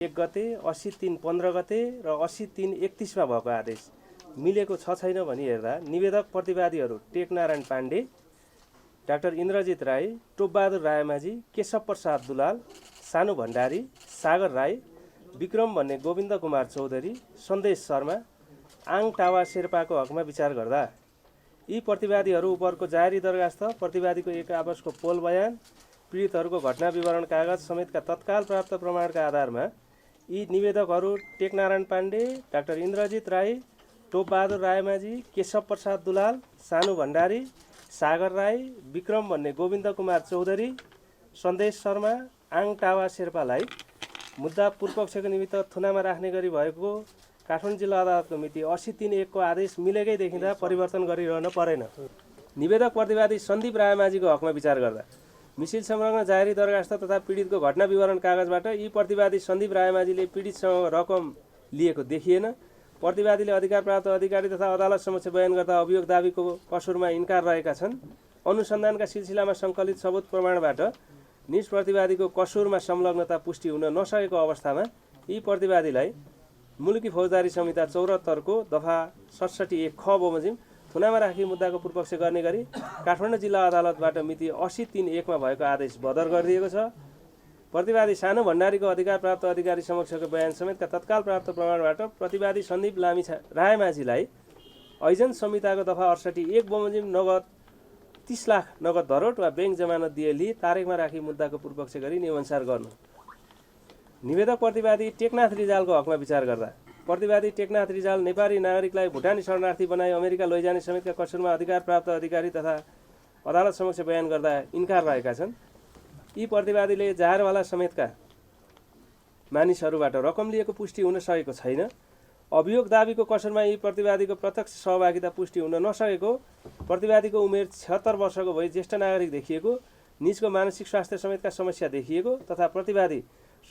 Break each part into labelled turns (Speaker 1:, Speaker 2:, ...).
Speaker 1: 1 गते 80/3/15 गते र 80/3/31 भएको आदेश मिलेको छैन भनी हेर्दा निवेदक प्रतिवादीहरू टेकनारायण पाण्डे, डाक्टर इन्द्रजित राई, टोपबहादुर रायमाझी, केशव प्रसाद दुलाल, सानु भण्डारी, सागर राई, विक्रम भन्ने गोविन्द कुमार चौधरी, सन्देश शर्मा, आङ टावा शेर्पाको हकमा विचार गर्दा यी प्रतिवादीहरू उपरको जारी दरखास्त, प्रतिवादीको एक आपसको पोल बयान, पीडितहरूको घटना विवरण कागज समेतका तत्काल प्राप्त प्रमाणका आधारमा यी निवेदकहरू टेकनारायण पाण्डे, डाक्टर इन्द्रजित राई, टोपबहादुर रायमाझी, केशव प्रसाद दुलाल, सानु भण्डारी, सागर राई, विक्रम भन्ने गोविन्द कुमार चौधरी, सन्देश शर्मा, आङ टावा शेर्पालाई मुद्दा पूर्वपक्षको निमित्त थुनामा राख्ने गरी भएको काठमाडौँ जिल्ला अदालतको मिति 80/3/1 को आदेश मिलेकै देखिँदा परिवर्तन गरिरहन परेन। निवेदक प्रतिवादी सन्दीप रायमाझीको हकमा विचार गर्दा मिसिल संलग्न जारी दरखास्त तथा पीडितको घटना विवरण कागजबाट यी प्रतिवादी सन्दीप रायमाझीले पीडितसँग रकम लिएको देखिएन। प्रतिवादीले अधिकार प्राप्त अधिकारी तथा अदालत समक्ष बयान गर्दा अभियोग दाबीको कसुरमा इन्कार रहेका छन्। अनुसन्धानका सिलसिलामा सङ्कलित सबुत प्रमाणबाट निज प्रतिवादीको कसुरमा संलग्नता पुष्टि हुन नसकेको अवस्थामा यी प्रतिवादीलाई मुलुकी फौजदारी संहिता 74 को दफा 67(1) ख बमोजिम थुनामा राखी मुद्दाको पूर्वपक्ष गर्ने गरी काठमाडौँ जिल्ला अदालतबाट मिति 80/3/1 मा भएको आदेश बदर गरिदिएको छ। प्रतिवादी सानु भण्डारीको अधिकार प्राप्त अधिकारी समक्षको बयान समेतका तत्काल प्राप्त प्रमाणबाट प्रतिवादी सन्दीप रायमाझीलाई ऐजन संहिताको दफा 68(1) बमोजिम नगद 30 लाख नगद धरोट वा ब्याङ्क जमानत दिएली तारिखमा राखी मुद्दाको पूर्वपक्ष गरी नियमअनुसार गर्नु। निवेदक प्रतिवादी टेकनाथ रिजालको हकमा विचार गर्दा प्रतिवादी टेकनाथ रिजाल नेपाली नागरिकलाई भुटानी शरणार्थी बनाई अमेरिका लैजाने समेतका कसुरमा अधिकार प्राप्त अधिकारी तथा अदालत समक्ष बयान गर्दा इन्कार रहेका छन्। यी प्रतिवादीले जाहेरवाला समेतका मानिसहरूबाट रकम लिएको पुष्टि हुन सकेको छैन। अभियोग दाबीको कसुरमा यी प्रतिवादीको प्रत्यक्ष सहभागिता पुष्टि हुन नसकेको, प्रतिवादीको उमेर 76 वर्षको भई ज्येष्ठ नागरिक देखिएको, निजको मानसिक स्वास्थ्य समेतका समस्या देखिएको तथा प्रतिवादी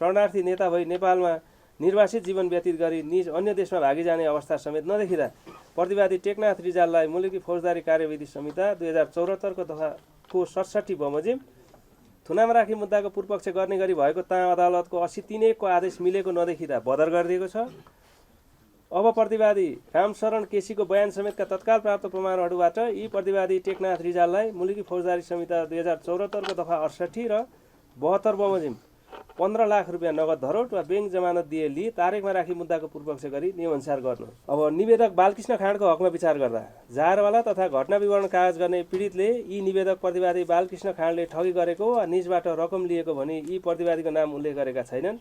Speaker 1: शरणार्थी नेता भई नेपालमा निर्वासित जीवन व्यतीत गरी निज अन्य देशमा भागी जाने अवस्था समेत नदेखिँदा प्रतिवादी टेकनाथ रिजाललाई मुलुकी फौजदारी कार्यविधि संहिता 2074 को दफा 67 बमोजिम थुनामा राखी मुद्दाको पूर्वपक्ष गर्ने गरी भएको ता अदालतको 80/3/1 को आदेश मिलेको नदेखिँदा बदर गरिदिएको छ। अब प्रतिवादी रामशरण केसीको बयान समेतका तत्काल प्राप्त प्रमाणहरूबाट यी प्रतिवादी टेकनाथ रिजाललाई मुलुकी फौजदारी संहिता 2074 को दफा 68 र 72 बमोजिम 15 लाख रुपियाँ नगद धरोट वा ब्याङ्क जमानत दिएली तारिखमा राखी मुद्दाको पूर्वपक्ष गरी नियमअनुसार गर्नु। अब निवेदक बालकृष्ण खाँडको हकमा विचार गर्दा जाहेरवाला तथा घटना विवरण कागज गर्ने पीडितले यी निवेदक प्रतिवादी बालकृष्ण खाँडले ठगी गरेको वा निजबाट रकम लिएको भनी यी प्रतिवादीको नाम उल्लेख गरेका छैनन्।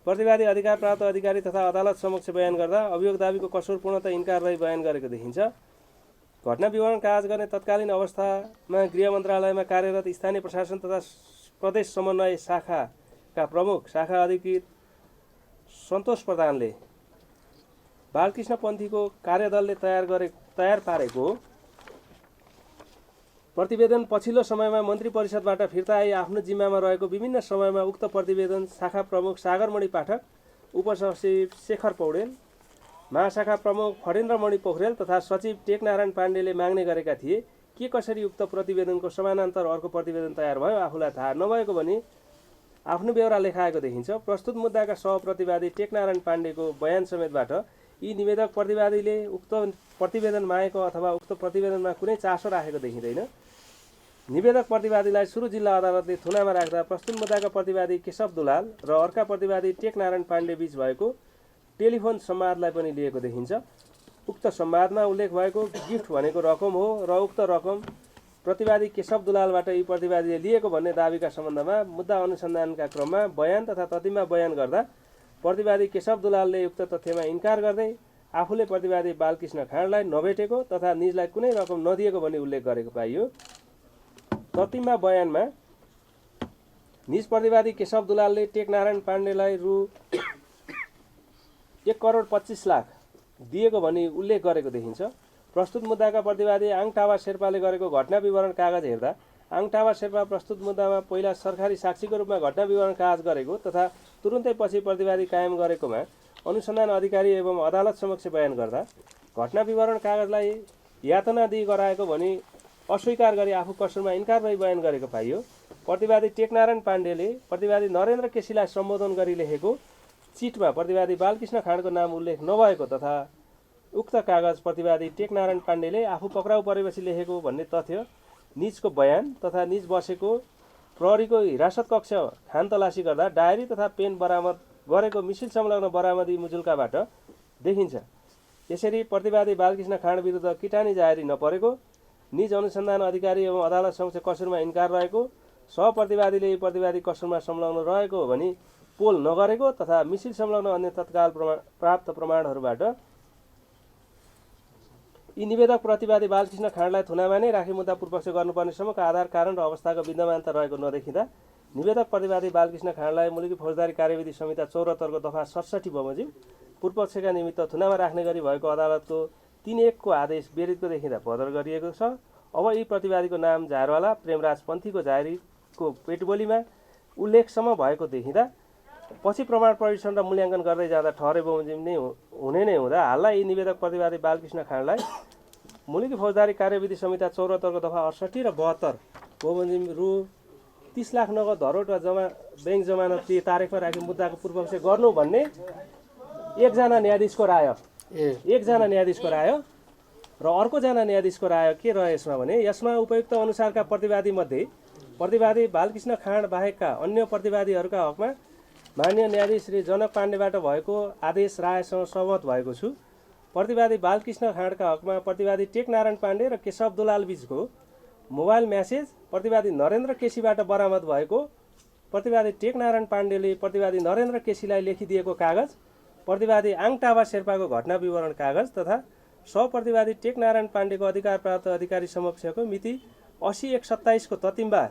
Speaker 1: प्रतिवादी अधिकार प्राप्त अधिकारी तथा अदालत समक्ष बयान गर्दा अभियोग दाबीको कसुर पूर्णतः इन्कार रही बयान गरेको देखिन्छ। घटना विवरण कागज गर्ने तत्कालीन अवस्थामा गृह मन्त्रालयमा कार्यरत स्थानीय प्रशासन तथा प्रदेश समन्वय शाखाका प्रमुख शाखा अधिकृत सन्तोष प्रधानले बालकृष्ण पन्थीको कार्यदलले तयार पारेको प्रतिवेदन पछिल्लो समयमा मन्त्री परिषदबाट फिर्ता आई आफ्नो जिम्मामा रहेको विभिन्न समयमा उक्त प्रतिवेदन शाखा प्रमुख सागरमणि पाठक, उपसचिव शेखर पौडेल, महाशाखा प्रमुख फणेन्द्रमणि पोखरेल तथा सचिव टेकनारायण पाण्डेले माग्ने गरेका थिए। के कसरी उक्त प्रतिवेदनको समानान्तर अर्को प्रतिवेदन तयार भयो आफूलाई थाहा नभएको भनी आफ्नो ब्यौरा लेखाएको देखिन्छ। प्रस्तुत मुद्दाका सहप्रतिवादी टेकनारायण पाण्डेको बयान समेतबाट यी निवेदक प्रतिवादीले उक्त प्रतिवेदन मागेको अथवा उक्त प्रतिवेदनमा कुनै चासो राखेको देखिँदैन। निवेदक प्रतिवादीलाई सुरु जिल्ला अदालतले थुनामा राख्दा प्रस्तुत मुद्दाका प्रतिवादी केशव दुलाल र अर्का प्रतिवादी टेकनारायण पाण्डे बीच भएको टेलिफोन संवादलाई पनि लिएको देखिन्छ। उक्त संवादमा उल्लेख भएको गिफ्ट भनेको रकम हो र उक्त रकम प्रतिवादी केशव दुलालबाट यी प्रतिवादीले लिएको भन्ने दाबीका सम्बन्धमा मुद्दा अनुसन्धानका क्रममा बयान तथा ततिममा बयान गर्दा प्रतिवादी केशव दुलालले उक्त तथ्यमा इन्कार गर्दै आफूले प्रतिवादी बालकृष्ण खाँडलाई नभेटेको तथा निजलाई कुनै रकम नदिएको भनी उल्लेख गरेको पाइयो। ततिममा बयानमा निज प्रतिवादी केशव दुलालले टेकनारायण पाण्डेलाई रु 1,25,00,000 दिएको भनी उल्लेख गरेको देखिन्छ। प्रस्तुत मुद्दाका प्रतिवादी आङ टावा शेर्पाले गरेको घटना विवरण कागज हेर्दा आङ टावा शेर्पा प्रस्तुत मुद्दामा पहिला सरकारी साक्षीको रूपमा घटना विवरण कागज गरेको तथा तुरुन्तै पछि प्रतिवादी कायम गरेकोमा अनुसन्धान अधिकारी एवं अदालत समक्ष बयान गर्दा घटना विवरण कागजलाई यातना दिई गराएको भनी अस्वीकार गरी आफू कसुरमा इन्कार रही बयान गरेको पाइयो। प्रतिवादी टेकनारायण पाण्डेले प्रतिवादी नरेन्द्र केसीलाई सम्बोधन गरी लेखेको चिटमा प्रतिवादी बालकृष्ण खाँडको नाम उल्लेख नभएको तथा उक्त कागज प्रतिवादी टेकनारायण पाण्डेले आफू पक्राउ परेपछि लेखेको भन्ने तथ्य, निजको बयान तथा निज बसेको प्रहरीको हिरासत कक्ष खानतलासी गर्दा डायरी तथा पेन बरामद गरेको मिसिल संलग्न बरामदी मुजुल्काबाट देखिन्छ। यसरी प्रतिवादी बालकृष्ण खाँड विरुद्ध किटानी जारी नपरेको, निज अनुसन्धान अधिकारी एवं अदालत समक्ष कसुरमा इन्कार रहेको, सहप्रतिवादीले प्रतिवादी कसुरमा संलग्न रहेको हो भनी पोल नगरेको तथा मिसिल संलग्न अन्य तत्काल प्राप्त प्रमाणहरूबाट यी निवेदक प्रतिवादी बालकृष्ण खाँडलाई थुनामा नै राखी मुद्दा पूर्वपक्ष गर्नुपर्ने सम्मका आधार कारण र अवस्थाको विद्यमानता रहेको नदेखिँदा निवेदक प्रतिवादी बालकृष्ण खाँडलाई मुलुकी फौजदारी कार्यविधि संहिता 74 को दफा 67 बमोजिम पूर्वपक्षका निमित्त थुनामा राख्ने गरी भएको अदालतको 3-1 को आदेश विरुद्धको देखिँदा पदर गरिएको छ। अब यी प्रतिवादीको नाम झारवाला प्रेमराज पन्थीको जारीको पेटबोलीमा उल्लेखसम्म भएको देखिँदा पछि प्रमाण परीक्षण र मूल्याङ्कन गर्दै जाँदा ठहरे बमोजिम नै हुने नै हुँदा हाललाई यी निवेदक प्रतिवादी बालकृष्ण खाँडलाई मुलुकी फौजदारी कार्यविधि संहिता 74 को दफा 68 र 72 बमोजिम रु 30 लाख नगद धरोट वा बैंक जमानत तारिखमा राखी मुद्दाको पूर्वपक्ष गर्नु भन्ने एकजना न्यायाधीशको राय र अर्कोजना न्यायाधीशको राय के रह्यो यसमा भने यसमा उपयुक्त अनुसारका प्रतिवादी मध्ये प्रतिवादी बालकृष्ण खाँड बाहेकका अन्य प्रतिवादीहरूका हकमा माननीय न्यायाधीश श्री जनक पाण्डेबाट भएको आदेश रायसँग सहमत भएको छु। प्रतिवादी बालकृष्ण खाँडका हकमा प्रतिवादी टेकनारायण पाण्डे र केशव दुलाल बीचको मोबाइल म्यासेज, प्रतिवादी नरेन्द्र केसीबाट बरामद भएको, प्रतिवादी टेकनारायण पाण्डेले प्रतिवादी नरेन्द्र केसीलाई लेखिदिएको कागज, प्रतिवादी आङटाबा शेर्पाको घटना विवरण कागज तथा सहप्रतिवादी टेकनारायण पाण्डेको अधिकार प्राप्त अधिकारी समक्षको मिति 80/1/27 को ततिम्बा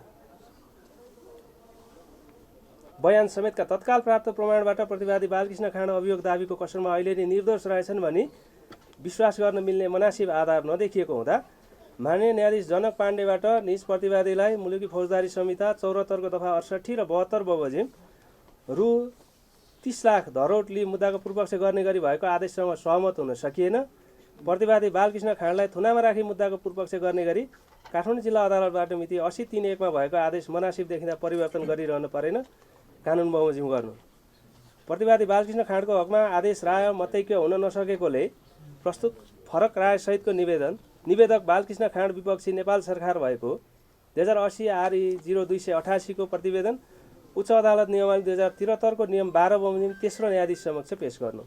Speaker 1: बयान समेतका तत्काल प्राप्त प्रमाणबाट प्रतिवादी बालकृष्ण खाँड अभियोग दाबीको कसरमा अहिले नै निर्दोष रहेछन् भनी विश्वास गर्न मिल्ने मनासिब आधार नदेखिएको हुँदा माननीय न्यायाधीश जनक पाण्डेबाट निज प्रतिवादीलाई मुलुकी फौजदारी संहिता 74 को दफा 68 र 72 बमोजिम रु 30 लाख धरोट लिई मुद्दाको पूर्वपक्ष गर्ने गरी भएको आदेशसँग सहमत हुन सकिएन। प्रतिवादी बालकृष्ण खाँडलाई थुनामा राखी मुद्दाको पूर्वपक्ष गर्ने गरी काठमाडौँ जिल्ला अदालतबाट मिति 80/3/1 मा भएको आदेश मनासिब देखिँदा परिवर्तन गरिरहनु परेन, कानुन बमोजिम गर्नु। प्रतिवादी बालकृष्ण खाँडको हकमा आदेश राय मतैक्य हुन नसकेकोले प्रस्तुत फरक राय सहितको निवेदक बालकृष्ण खाँड विपक्षी नेपाल सरकार भएको 2080 RE 0288 को प्रतिवेदन उच्च अदालत नियमावली 2073 को नियम 12 बमोजिम तेस्रो न्यायाधीश समक्ष पेश गर्नु।